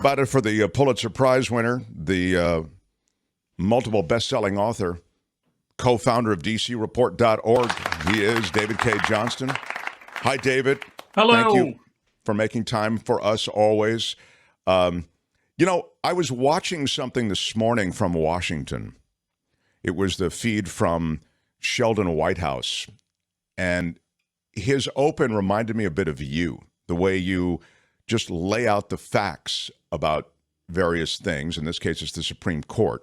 About it for the Pulitzer Prize winner, the multiple best-selling author, co-founder of DCReport.org. He is David Cay Johnston. Hi, David. Hello. Thank you for making time for us always. I was watching something this morning from Washington. It was the feed from Sheldon Whitehouse. And his open reminded me a bit of you, the way you just lay out the facts about various things. In this case, it's the Supreme Court,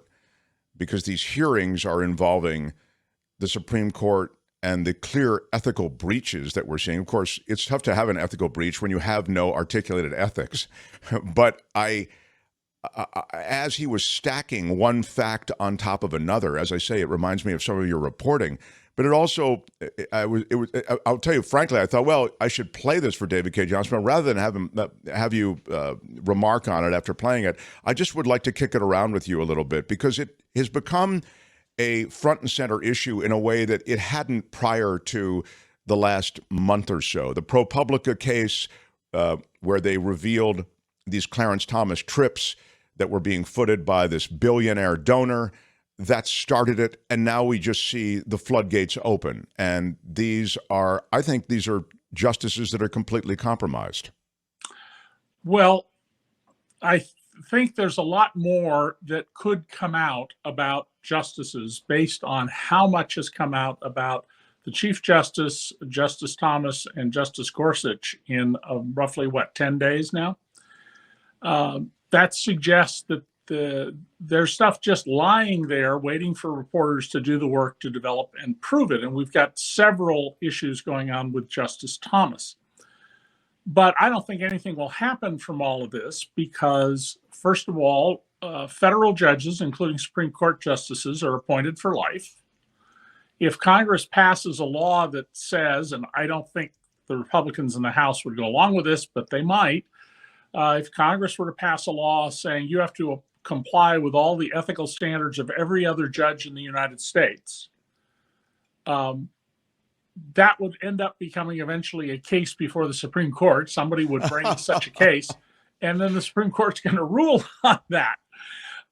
because these hearings are involving the Supreme Court and the clear ethical breaches that we're seeing. Of course, it's tough to have an ethical breach when you have no articulated ethics. But as he was stacking one fact on top of another, as I say, it reminds me of some of your reporting. But it also, I'll tell you frankly, I thought, well, I should play this for David Cay Johnston, but rather than have you remark on it after playing it, I just would like to kick it around with you a little bit, because it has become a front and center issue in a way that it hadn't prior to the last month or so. The ProPublica case, where they revealed these Clarence Thomas trips that were being footed by this billionaire donor, that started it, and now we just see the floodgates open. And I think these are justices that are completely compromised. Well, I think there's a lot more that could come out about justices based on how much has come out about the Chief Justice, Justice Thomas, and Justice Gorsuch in roughly, 10 days now? That suggests that there's stuff just lying there waiting for reporters to do the work to develop and prove it. And we've got several issues going on with Justice Thomas. But I don't think anything will happen from all of this because, first of all, federal judges, including Supreme Court justices, are appointed for life. If Congress passes a law that says, and I don't think the Republicans in the House would go along with this, but they might, if Congress were to pass a law saying you have to comply with all the ethical standards of every other judge in the United States, that would end up becoming eventually a case before the Supreme Court. Somebody would bring such a case, and then the Supreme Court's going to rule on that.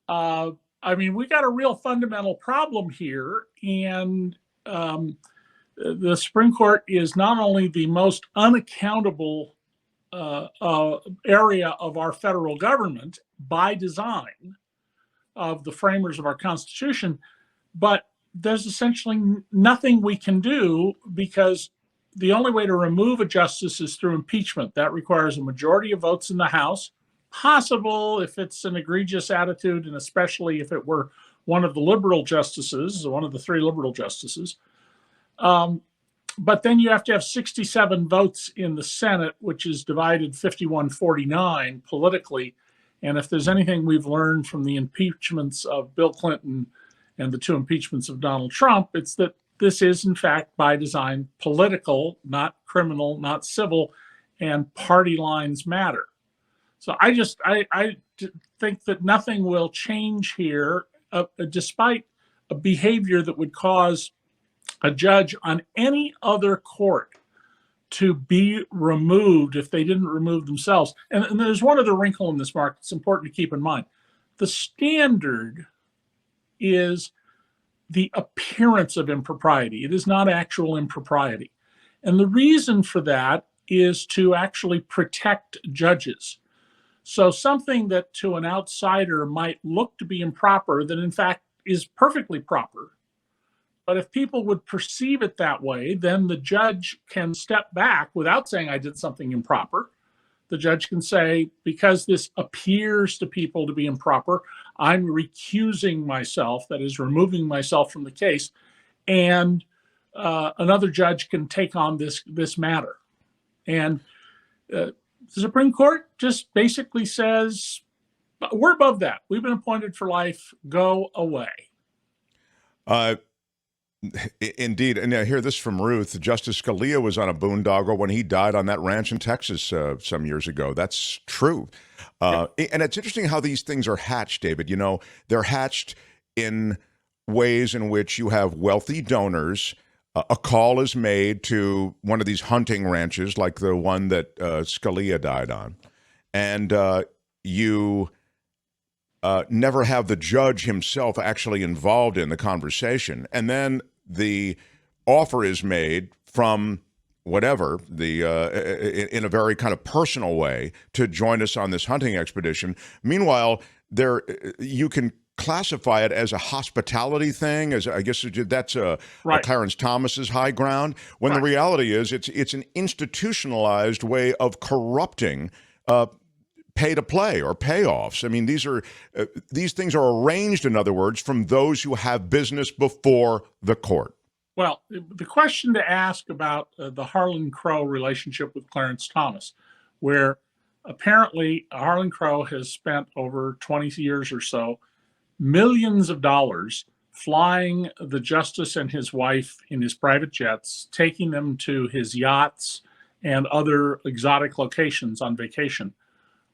We got a real fundamental problem here, and the Supreme Court is not only the most unaccountable area of our federal government by design of the framers of our Constitution, but there's essentially nothing we can do because the only way to remove a justice is through impeachment. That requires a majority of votes in the House, possible if it's an egregious attitude, and especially if it were one of the liberal justices, one of the three liberal justices. But then you have to have 67 votes in the Senate, which is divided 51-49 politically. And if there's anything we've learned from the impeachments of Bill Clinton and the two impeachments of Donald Trump, it's that this is, in fact, by design, political, not criminal, not civil, and party lines matter. So I think that nothing will change here, despite a behavior that would cause a judge on any other court to be removed if they didn't remove themselves. And there's one other wrinkle in this, Mark, it's important to keep in mind. The standard is the appearance of impropriety. It is not actual impropriety. And the reason for that is to actually protect judges. So something that to an outsider might look to be improper, that in fact is perfectly proper. But if people would perceive it that way, then the judge can step back without saying I did something improper. The judge can say, because this appears to people to be improper, I'm recusing myself, that is, removing myself from the case, and another judge can take on this matter. And the Supreme Court just basically says, we're above that. We've been appointed for life. Go away. Indeed. And I hear this from Ruth. Justice Scalia was on a boondoggle when he died on that ranch in Texas some years ago. That's true. And it's interesting how these things are hatched, David. They're hatched in ways in which you have wealthy donors. A call is made to one of these hunting ranches, like the one that Scalia died on. And you never have the judge himself actually involved in the conversation. And then the offer is made from whatever, in a very kind of personal way, to join us on this hunting expedition. Meanwhile, you can classify it as a hospitality thing, as I guess that's Right. Clarence Thomas's high ground, when the reality is it's an institutionalized way of corrupting pay to play or payoffs. I mean, these things are arranged, in other words, from those who have business before the court. Well, the question to ask about the Harlan Crowe relationship with Clarence Thomas, where apparently Harlan Crowe has spent over 20 years or so millions of dollars flying the justice and his wife in his private jets, taking them to his yachts and other exotic locations on vacation.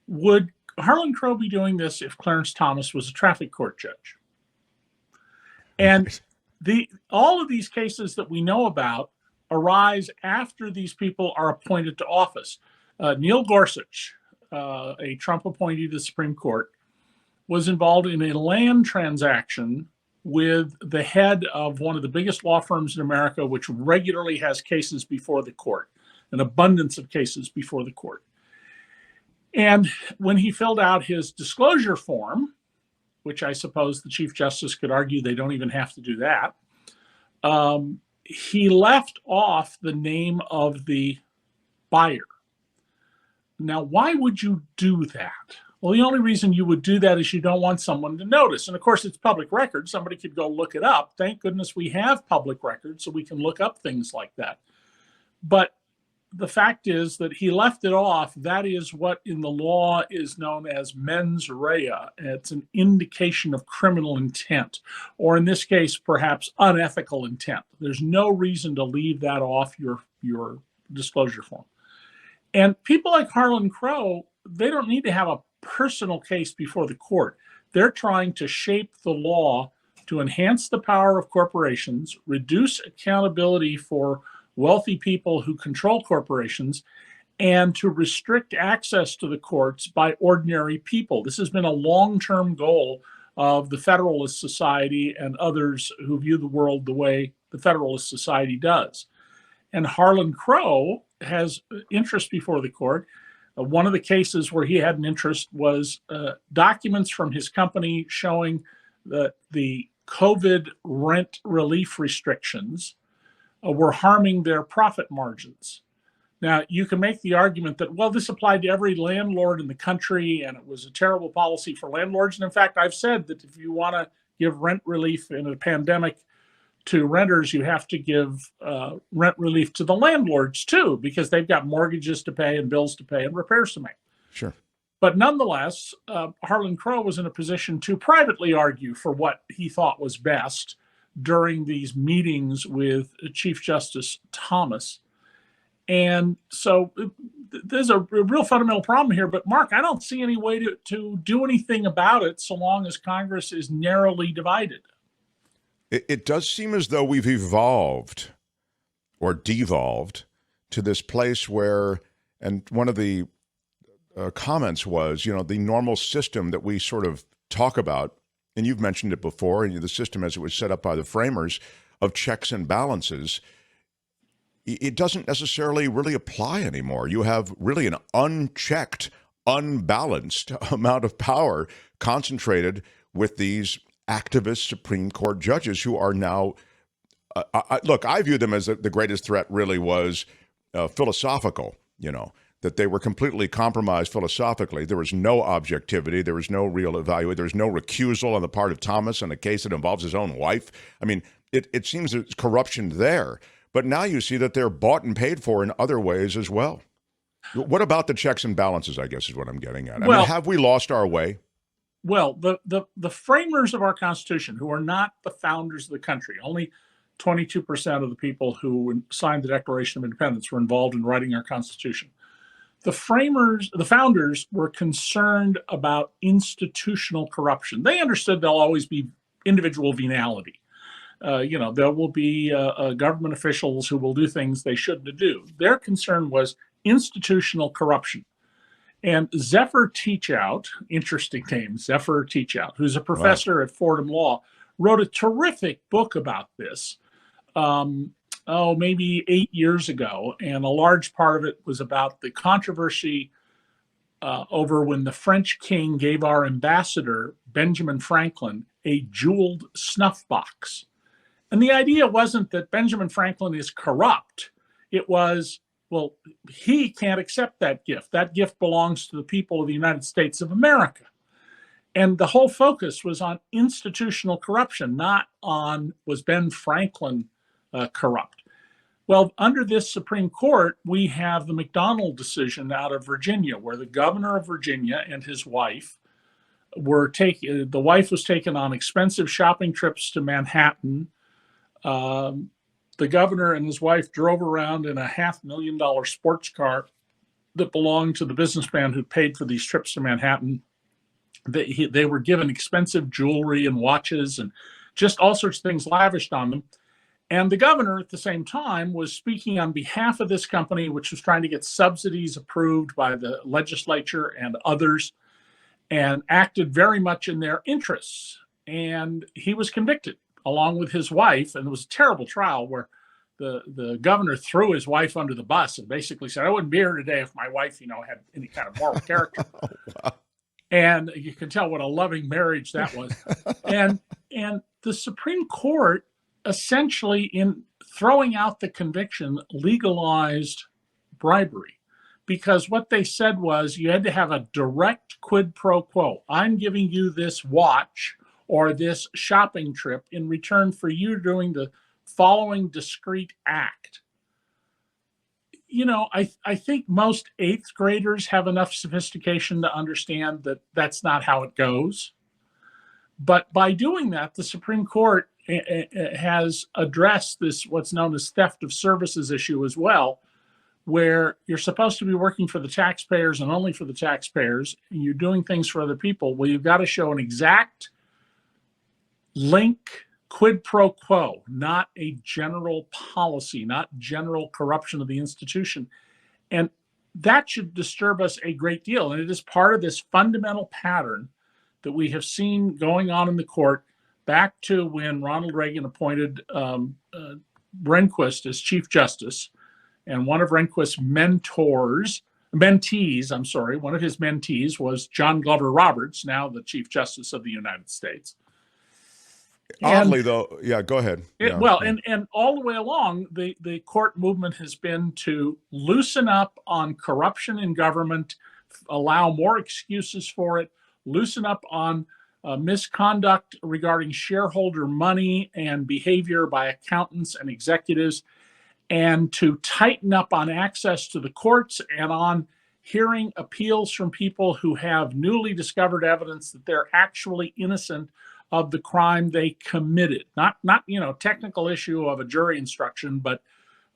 Would Harlan Crowe be doing this if Clarence Thomas was a traffic court judge? And all of these cases that we know about arise after these people are appointed to office. Neil Gorsuch, a Trump appointee to the Supreme Court, was involved in a land transaction with the head of one of the biggest law firms in America, which regularly has cases before the court, an abundance of cases before the court. And when he filled out his disclosure form, which I suppose the Chief Justice could argue they don't even have to do that, he left off the name of the buyer. Now, why would you do that? Well, the only reason you would do that is you don't want someone to notice. And of course, it's public record. Somebody could go look it up. Thank goodness we have public records so we can look up things like that. But the fact is that he left it off. That is what in the law is known as mens rea. It's an indication of criminal intent, or in this case, perhaps unethical intent. There's no reason to leave that off your disclosure form. And people like Harlan Crowe, they don't need to have a personal case before the court. They're trying to shape the law to enhance the power of corporations, reduce accountability for wealthy people who control corporations, and to restrict access to the courts by ordinary people. This has been a long-term goal of the Federalist Society and others who view the world the way the Federalist Society does. And Harlan Crowe has interest before the court. One of the cases where he had an interest was documents from his company showing that the COVID rent relief restrictions were harming their profit margins. Now, you can make the argument that, well, this applied to every landlord in the country and it was a terrible policy for landlords. And in fact, I've said that if you want to give rent relief in a pandemic to renters, you have to give rent relief to the landlords too, because they've got mortgages to pay and bills to pay and repairs to make. Sure. But nonetheless, Harlan Crowe was in a position to privately argue for what he thought was best during these meetings with Chief Justice Thomas. And so there's a real fundamental problem here. But Mark, I don't see any way to do anything about it so long as Congress is narrowly divided. It does seem as though we've evolved or devolved to this place where, and one of the comments was, the normal system that we sort of talk about, and you've mentioned it before, and the system as it was set up by the framers of checks and balances, it doesn't necessarily really apply anymore. You have really an unchecked, unbalanced amount of power concentrated with these activist Supreme Court judges who are now, look, I view them as the greatest threat really was philosophical, that they were completely compromised philosophically. There was no objectivity. There was no real evaluation. There was no recusal on the part of Thomas in a case that involves his own wife. I mean, it seems there's corruption there. But now you see that they're bought and paid for in other ways as well. What about the checks and balances, I guess, is what I'm getting at. I mean, have we lost our way? Well, the framers of our Constitution, who are not the founders of the country, only 22% of the people who signed the Declaration of Independence were involved in writing our Constitution. The founders were concerned about institutional corruption. They understood there'll always be individual venality. There will be government officials who will do things they shouldn't do. Their concern was institutional corruption. And Zephyr Teachout, interesting name, Zephyr Teachout, who's a professor at Fordham Law, wrote a terrific book about this, maybe 8 years ago. And a large part of it was about the controversy over when the French king gave our ambassador, Benjamin Franklin, a jeweled snuff box. And the idea wasn't that Benjamin Franklin is corrupt. It was, well, he can't accept that gift. That gift belongs to the people of the United States of America. And the whole focus was on institutional corruption, not on, was Ben Franklin corrupt? Well, under this Supreme Court, we have the McDonald decision out of Virginia, where the governor of Virginia and his wife the wife was taken on expensive shopping trips to Manhattan. The governor and his wife drove around in a $500,000 sports car that belonged to the businessman who paid for these trips to Manhattan. They were given expensive jewelry and watches and just all sorts of things lavished on them. And the governor at the same time was speaking on behalf of this company, which was trying to get subsidies approved by the legislature and others, and acted very much in their interests. And he was convicted along with his wife. And it was a terrible trial where the governor threw his wife under the bus and basically said, I wouldn't be here today if my wife, had any kind of moral character. Oh, wow. And you can tell what a loving marriage that was. And the Supreme Court, essentially, in throwing out the conviction, legalized bribery, because what they said was you had to have a direct quid pro quo. I'm giving you this watch or this shopping trip in return for you doing the following discrete act. I think most eighth graders have enough sophistication to understand that that's not how it goes. But by doing that, the Supreme Court has addressed this, what's known as theft of services issue as well, where you're supposed to be working for the taxpayers and only for the taxpayers, and you're doing things for other people. Well, you've got to show an exact link, quid pro quo, not a general policy, not general corruption of the institution. And that should disturb us a great deal. And it is part of this fundamental pattern that we have seen going on in the court back to when Ronald Reagan appointed Rehnquist as Chief Justice. And one of Rehnquist's one of his mentees was John Glover Roberts, now the Chief Justice of the United States. Oddly, though, yeah, go ahead. And all the way along, the court movement has been to loosen up on corruption in government, allow more excuses for it, loosen up on misconduct regarding shareholder money and behavior by accountants and executives, and to tighten up on access to the courts and on hearing appeals from people who have newly discovered evidence that they're actually innocent of the crime they committed. Not technical issue of a jury instruction, but,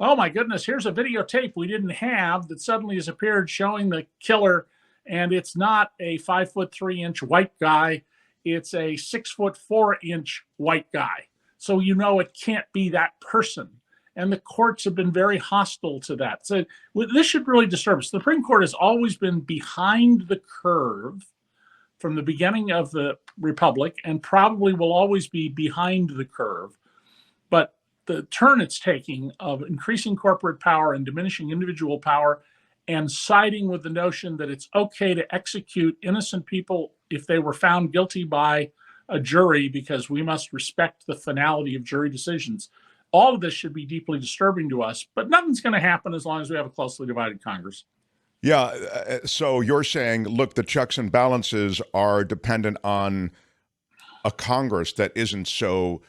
oh my goodness, here's a videotape we didn't have that suddenly has appeared showing the killer, and it's not a 5'3" white guy, it's a 6'4" white guy. So it can't be that person. And the courts have been very hostile to that. So this should really disturb us. The Supreme Court has always been behind the curve from the beginning of the Republic, and probably will always be behind the curve. But the turn it's taking of increasing corporate power and diminishing individual power, and siding with the notion that it's okay to execute innocent people if they were found guilty by a jury, because we must respect the finality of jury decisions. All of this should be deeply disturbing to us, but nothing's going to happen as long as we have a closely divided Congress. Yeah. So you're saying, look, the checks and balances are dependent on a Congress that isn't so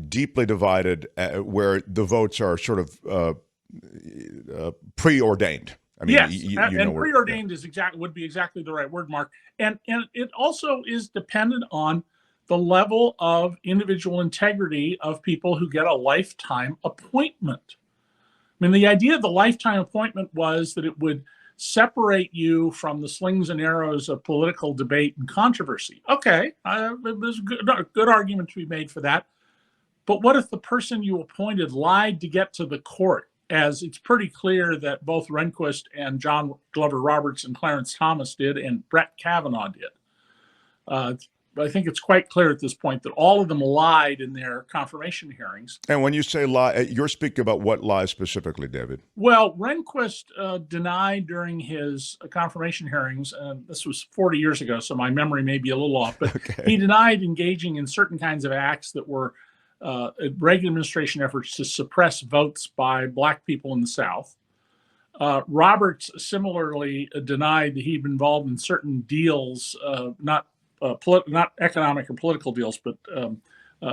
deeply divided, where the votes are sort of preordained. I mean, yes, preordained would be exactly the right word, Mark. And it also is dependent on the level of individual integrity of people who get a lifetime appointment. I mean, the idea of the lifetime appointment was that it would separate you from the slings and arrows of political debate and controversy. Okay, there's a good argument to be made for that. But what if the person you appointed lied to get to the court, as it's pretty clear that both Rehnquist and John Glover Roberts and Clarence Thomas did, and Brett Kavanaugh did. I think it's quite clear at this point that all of them lied in their confirmation hearings. And when you say lie, you're speaking about what lies specifically, David? Well, Rehnquist denied during his confirmation hearings, this was 40 years ago, so my memory may be a little off, but he denied engaging in certain kinds of acts that were Reagan administration efforts to suppress votes by Black people in the South. Roberts similarly denied that he'd been involved in certain deals, not economic or political deals, but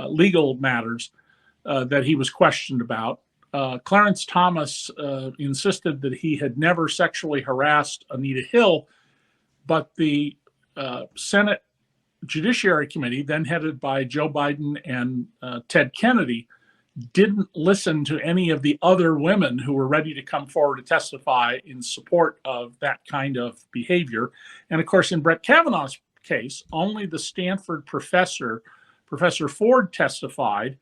legal matters that he was questioned about. Clarence Thomas insisted that he had never sexually harassed Anita Hill, but the Senate Judiciary Committee, then headed by Joe Biden and Ted Kennedy, didn't listen to any of the other women who were ready to come forward to testify in support of that kind of behavior. And of course, in Brett Kavanaugh's case, only the Stanford professor, Professor Ford, testified,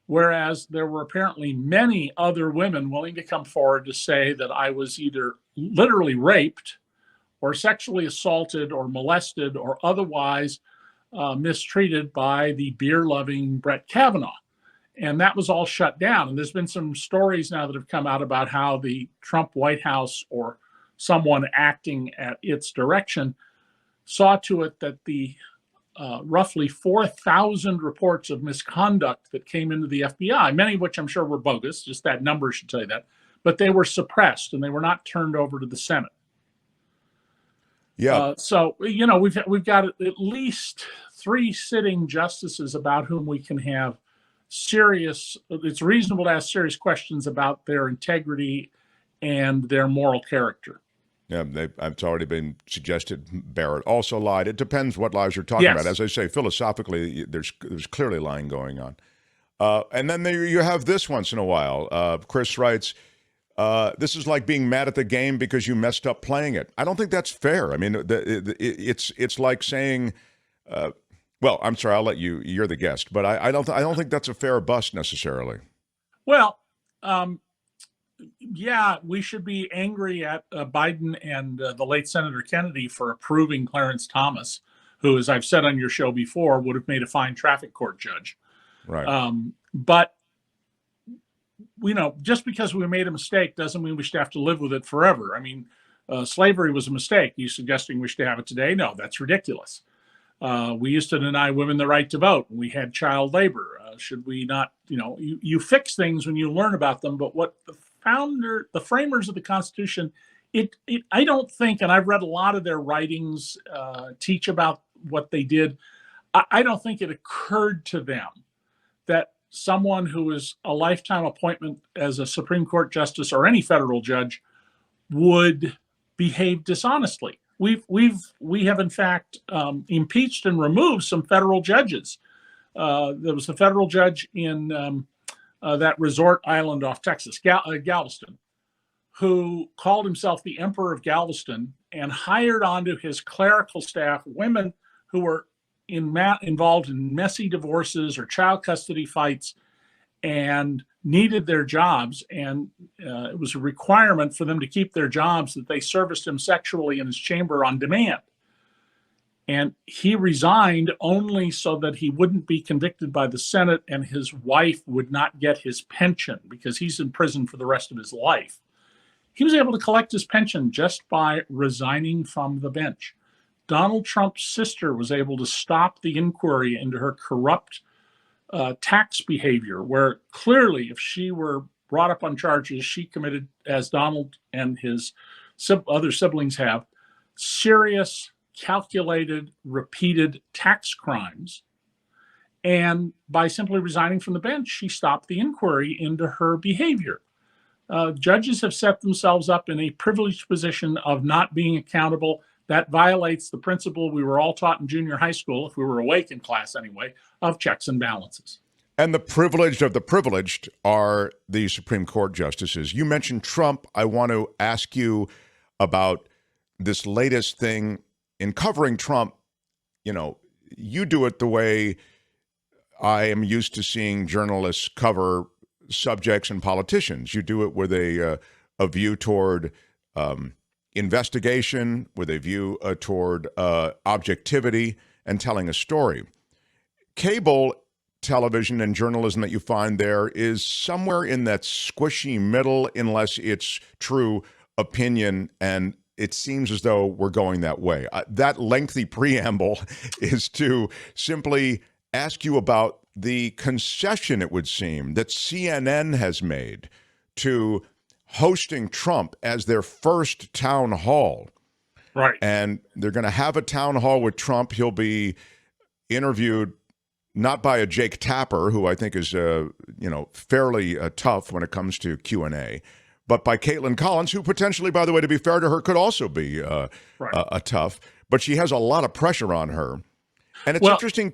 whereas there were apparently many other women willing to come forward to say that I was either literally raped or sexually assaulted or molested or otherwise mistreated by the beer-loving Brett Kavanaugh. And that was all shut down. And there's been some stories now that have come out about how the Trump White House or someone acting at its direction saw to it that the roughly 4,000 reports of misconduct that came into the FBI, many of which I'm sure were bogus, just that number should tell you that, but they were suppressed and they were not turned over to the Senate. Yeah. So, you know, we've got at least 3 sitting justices about whom we can have it's reasonable to ask serious questions about their integrity and their moral character. Yeah, it's already been suggested Barrett also lied. It depends what lies you're talking about. As I say, philosophically, there's clearly lying going on. And then you have this once in a while. Chris writes, this is like being mad at the game because you messed up playing it. I don't think that's fair. I mean, it's like saying, well, I'm sorry, I'll let you. You're the guest, but I don't think that's a fair bust necessarily. Well, yeah, we should be angry at Biden and the late Senator Kennedy for approving Clarence Thomas, who, as I've said on your show before, would have made a fine traffic court judge. Right. But, you know, just because we made a mistake doesn't mean we should have to live with it forever. I mean, slavery was a mistake. Are you suggesting we should have it today? No, that's ridiculous. We used to deny women the right to vote. We had child labor. Should we not, you know, you fix things when you learn about them. But what the framers of the Constitution, I don't think, and I've read a lot of their writings, teach about what they did. I don't think it occurred to them that someone who is a lifetime appointment as a Supreme Court justice or any federal judge would behave dishonestly. We have in fact impeached and removed some federal judges. There was a federal judge in that resort island off Texas, Galveston, who called himself the Emperor of Galveston and hired onto his clerical staff women who were involved in messy divorces or child custody fights and needed their jobs. And it was a requirement for them to keep their jobs that they serviced him sexually in his chamber on demand. And he resigned only so that he wouldn't be convicted by the Senate and his wife would not get his pension because he's in prison for the rest of his life. He was able to collect his pension just by resigning from the bench. Donald Trump's sister was able to stop the inquiry into her corrupt tax behavior, where clearly if she were brought up on charges, she committed, as Donald and his other siblings have, serious, calculated, repeated tax crimes. And by simply resigning from the bench, she stopped the inquiry into her behavior. Judges have set themselves up in a privileged position of not being accountable. That violates the principle we were all taught in junior high school, if we were awake in class anyway, of checks and balances. And the privileged of the privileged are the Supreme Court justices. You mentioned Trump. I want to ask you about this latest thing in covering Trump. You know, you do it the way I am used to seeing journalists cover subjects and politicians. You do it with a view toward investigation, with a view toward objectivity and telling a story. Cable television and journalism that you find there is somewhere in that squishy middle, unless it's true opinion, and it seems as though we're going that way. That lengthy preamble is to simply ask you about the concession, it would seem, that CNN has made to hosting Trump as their first town hall. Right. And they're going to have a town hall with Trump. He'll be interviewed not by a Jake Tapper, who I think is fairly tough when it comes to Q&A, but by Caitlin Collins, who potentially, by the way, to be fair to her, could also be a tough. But she has a lot of pressure on her. And it's interesting.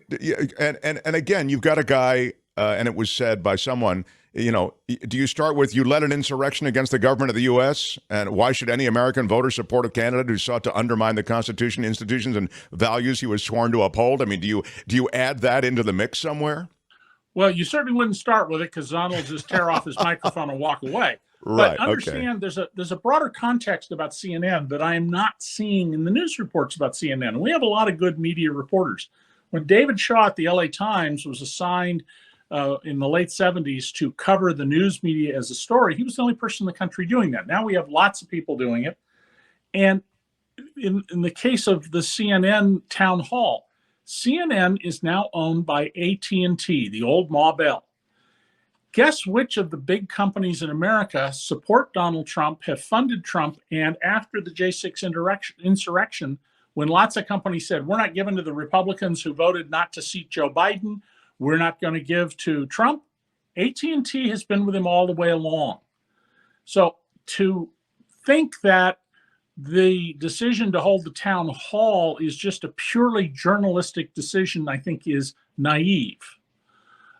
And again, you've got a guy, and it was said by someone, do you start with, you led an insurrection against the government of the U.S., and why should any American voter support a candidate who sought to undermine the Constitution, institutions, and values he was sworn to uphold? I mean, do you add that into the mix somewhere? Well, you certainly wouldn't start with it, because Donald will just tear off his microphone and walk away. Right. But understand, there's a broader context about CNN that I am not seeing in the news reports about CNN. And we have a lot of good media reporters. When David Shaw at the LA Times was assigned in the late 70s to cover the news media as a story, he was the only person in the country doing that. Now we have lots of people doing it. And in the case of the CNN town hall, CNN is now owned by AT&T, the old Ma Bell. Guess which of the big companies in America support Donald Trump, have funded Trump, and after the J6 insurrection, when lots of companies said, we're not giving to the Republicans who voted not to seat Joe Biden, we're not going to give to Trump, AT&T has been with him all the way along. So to think that the decision to hold the town hall is just a purely journalistic decision, I think, is naive.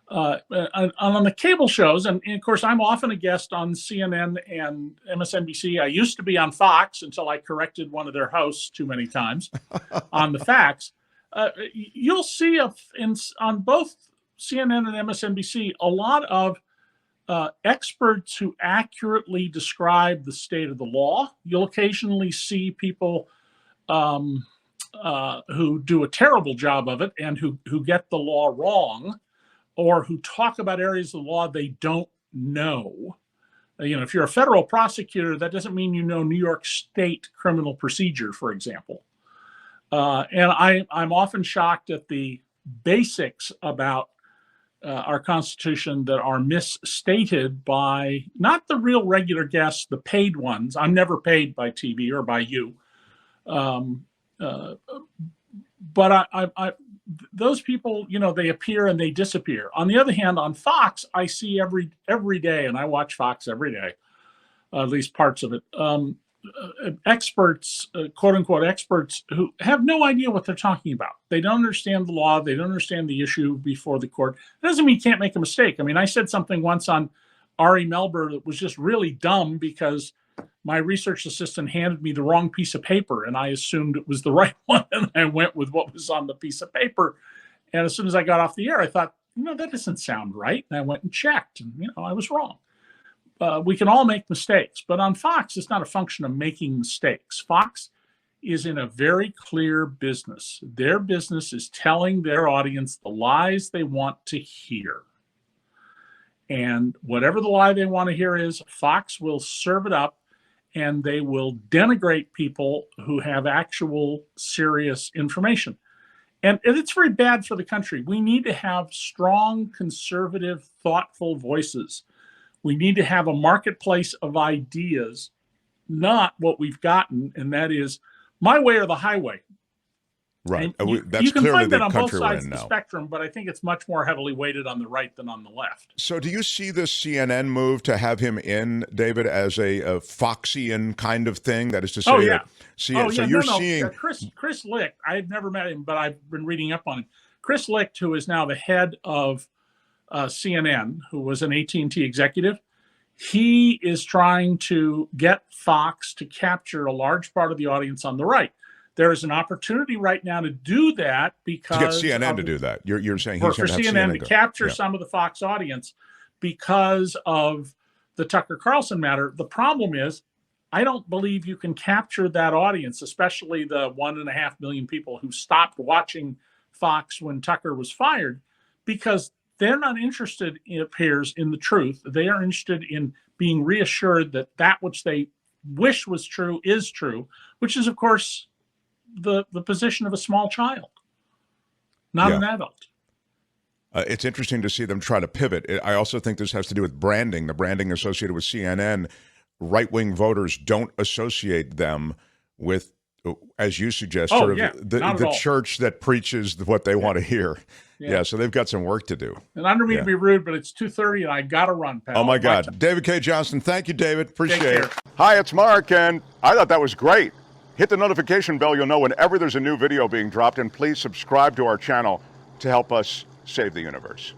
On the cable shows, and of course, I'm often a guest on CNN and MSNBC. I used to be on Fox until I corrected one of their hosts too many times on the facts. You'll see on both CNN and MSNBC a lot of experts who accurately describe the state of the law. You'll occasionally see people who do a terrible job of it and who get the law wrong, or who talk about areas of the law they don't know. If you're a federal prosecutor, that doesn't mean you know New York State criminal procedure, for example. And I'm often shocked at the basics about our Constitution that are misstated by not the real regular guests, the paid ones. I'm never paid by TV or by you. But those people, they appear and they disappear. On the other hand, on Fox, I see every day, and I watch Fox every day, at least parts of it, experts, quote unquote experts, who have no idea what they're talking about. They don't understand the law. They don't understand the issue before the court. It doesn't mean you can't make a mistake. I mean, I said something once on Ari Melber that was just really dumb because my research assistant handed me the wrong piece of paper and I assumed it was the right one. And I went with what was on the piece of paper. And as soon as I got off the air, I thought, that doesn't sound right. And I went and checked and, I was wrong. We can all make mistakes, but on Fox, it's not a function of making mistakes. Fox is in a very clear business. Their business is telling their audience the lies they want to hear. And whatever the lie they want to hear is, Fox will serve it up, and they will denigrate people who have actual serious information. And it's very bad for the country. We need to have strong, conservative, thoughtful voices. We need to have a marketplace of ideas, not what we've gotten, and that is my way or the highway. Right. That's you can find that on both sides of the spectrum, but I think it's much more heavily weighted on the right than on the left. So do you see this CNN move to have him in, David, as a Foxian kind of thing? That is to say, seeing Chris Licht. I've never met him, but I've been reading up on him. Chris Licht, who is now the head of CNN, who was an AT&T executive, he is trying to get Fox to capture a large part of the audience on the right. There is an opportunity right now to do that because to get CNN to do that. You're saying he's for going to have CNN to capture some of the Fox audience, because of the Tucker Carlson matter. The problem is, I don't believe you can capture that audience, especially the 1.5 million people who stopped watching Fox when Tucker was fired, because they're not interested, it appears, in the truth. They are interested in being reassured that that which they wish was true is true, which is, of course, the position of a small child, not an adult. It's interesting to see them try to pivot. I also think this has to do with branding, the branding associated with CNN. Right-wing voters don't associate them with, as you suggest, the church that preaches what they want to hear. Yeah, so they've got some work to do. And I don't mean to be rude, but it's 2:30 and I got to run, pal. Oh, my God. David Cay Johnston, thank you, David. Appreciate it. Hi, it's Mark, and I thought that was great. Hit the notification bell. You'll know whenever there's a new video being dropped, and please subscribe to our channel to help us save the universe.